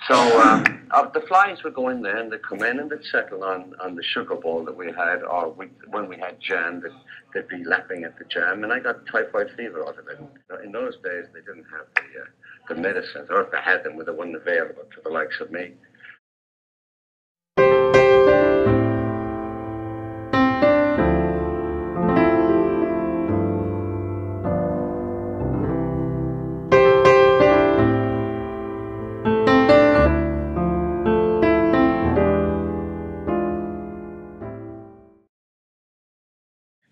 So the flies would go in there and they'd come in and they'd settle on the sugar bowl that we had, or when we had jam, they'd be lapping at the jam, and I got typhoid fever out of it. In those days, they didn't have the medicines, or if they had them, they weren't available to the likes of me.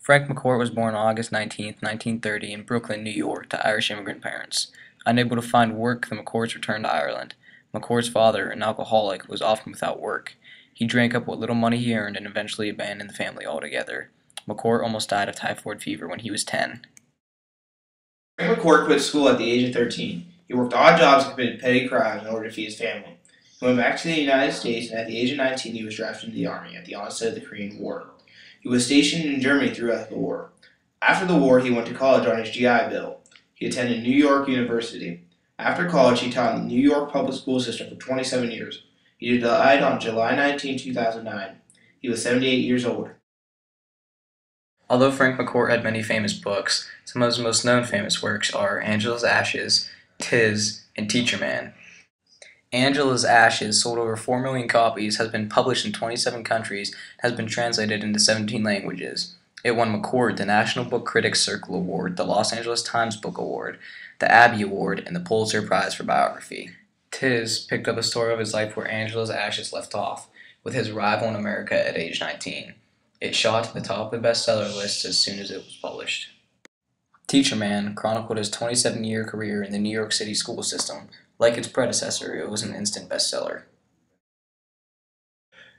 Frank McCourt was born on August 19, 1930 in Brooklyn, New York, to Irish immigrant parents. Unable to find work, the McCourts returned to Ireland. McCourt's father, an alcoholic, was often without work. He drank up what little money he earned and eventually abandoned the family altogether. McCourt almost died of typhoid fever when he was 10. Frank McCourt quit school at the age of 13. He worked odd jobs and committed petty crimes in order to feed his family. He went back to the United States, and at the age of 19 he was drafted into the Army at the onset of the Korean War. He was stationed in Germany throughout the war. After the war, he went to college on his GI Bill. He attended New York University. After college, he taught in the New York public school system for 27 years. He died on July 19, 2009. He was 78 years old. Although Frank McCourt had many famous books, some of his most known famous works are Angela's Ashes, Tis, and Teacher Man. Angela's Ashes sold over 4 million copies, has been published in 27 countries, and has been translated into 17 languages. It won McCourt the National Book Critics Circle Award, the Los Angeles Times Book Award, the Abbey Award, and the Pulitzer Prize for Biography. Tis picked up a story of his life where Angela's Ashes left off, with his arrival in America at age 19. It shot to the top of the bestseller list as soon as it was published. Teacher Man chronicled his 27-year career in the New York City school system. Like its predecessor, it was an instant bestseller.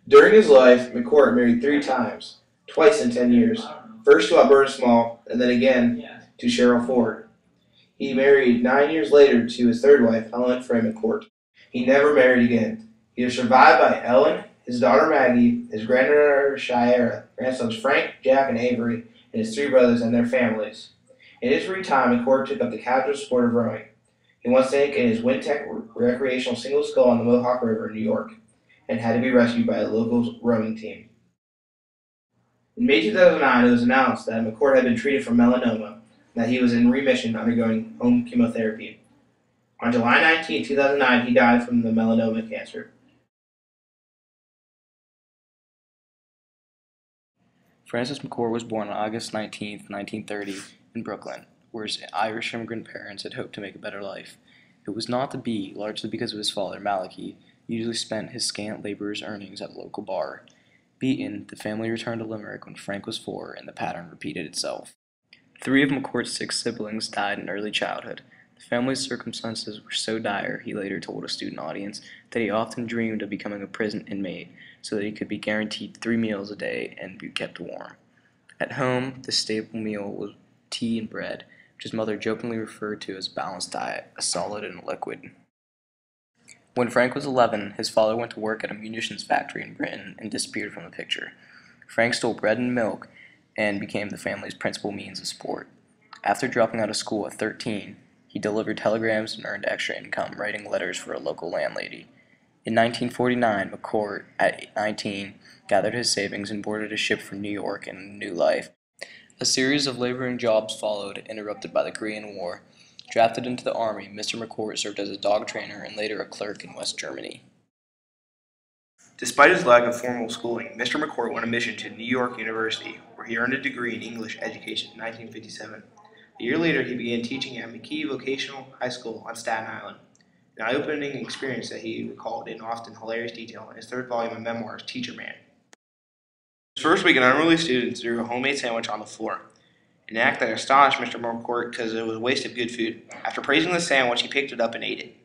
During his life, McCourt married 3 times, twice in 10 years. First to Alberta Small, and then again to Cheryl Ford. He married 9 years later to his third wife, Ellen Frey McCourt. He never married again. He was survived by Ellen, his daughter Maggie, his granddaughter Shira, grandsons Frank, Jack, and Avery, and his 3 brothers and their families. In his free time, McCourt took up the casual sport of rowing. He once sank in his Wintec recreational single scull on the Mohawk River in New York and had to be rescued by a local rowing team. In May 2009, it was announced that McCourt had been treated for melanoma and that he was in remission undergoing home chemotherapy. On July 19, 2009, he died from the melanoma cancer. Francis McCourt was born on August 19, 1930 in Brooklyn, where his Irish immigrant parents had hoped to make a better life. It was not to be, largely because of his father, Malachi, who usually spent his scant laborer's earnings at a local bar. Beaten, the family returned to Limerick when Frank was 4, and the pattern repeated itself. 3 of McCourt's 6 siblings died in early childhood. The family's circumstances were so dire, he later told a student audience, that he often dreamed of becoming a prison inmate so that he could be guaranteed 3 meals a day and be kept warm. At home, the staple meal was tea and bread, which his mother jokingly referred to as a balanced diet, a solid and a liquid. When Frank was 11, his father went to work at a munitions factory in Britain and disappeared from the picture. Frank stole bread and milk and became the family's principal means of support. After dropping out of school at 13, he delivered telegrams and earned extra income writing letters for a local landlady. In 1949, McCourt, at 19, gathered his savings and boarded a ship for New York and a new life. A series of laboring jobs followed, interrupted by the Korean War. Drafted into the Army, Mr. McCourt served as a dog trainer and later a clerk in West Germany. Despite his lack of formal schooling, Mr. McCourt went on a mission to New York University, where he earned a degree in English education in 1957. A year later, he began teaching at McKee Vocational High School on Staten Island, an eye-opening experience that he recalled in often hilarious detail in his 3rd volume of memoirs, Teacher Man. His first week, an unruly student threw a homemade sandwich on the floor, an act that astonished Mr. McCourt because it was a waste of good food. After praising the sandwich, he picked it up and ate it.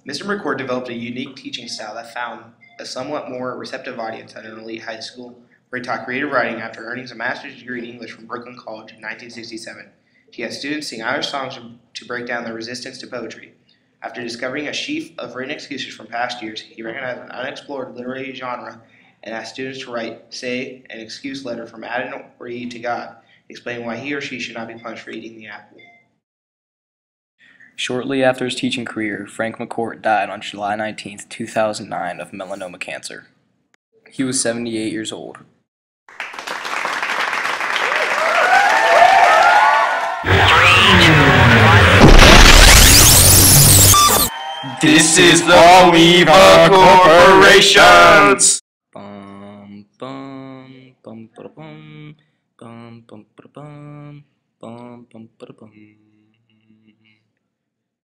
Mr. McCourt developed a unique teaching style that found a somewhat more receptive audience at an elite high school, where he taught creative writing after earning a master's degree in English from Brooklyn College in 1967. He had students sing Irish songs to break down their resistance to poetry. After discovering a sheaf of written excuses from past years, he recognized an unexplored literary genre and asked students to write, say, an excuse letter from Adam or Eve to God, explaining why he or she should not be punished for eating the apple. Shortly after his teaching career, Frank McCourt died on July 19, 2009 of melanoma cancer. He was 78 years old. This is the Weaver Corporations! Bum bum bum ba bum bum bum ba bum bum bum ba bum.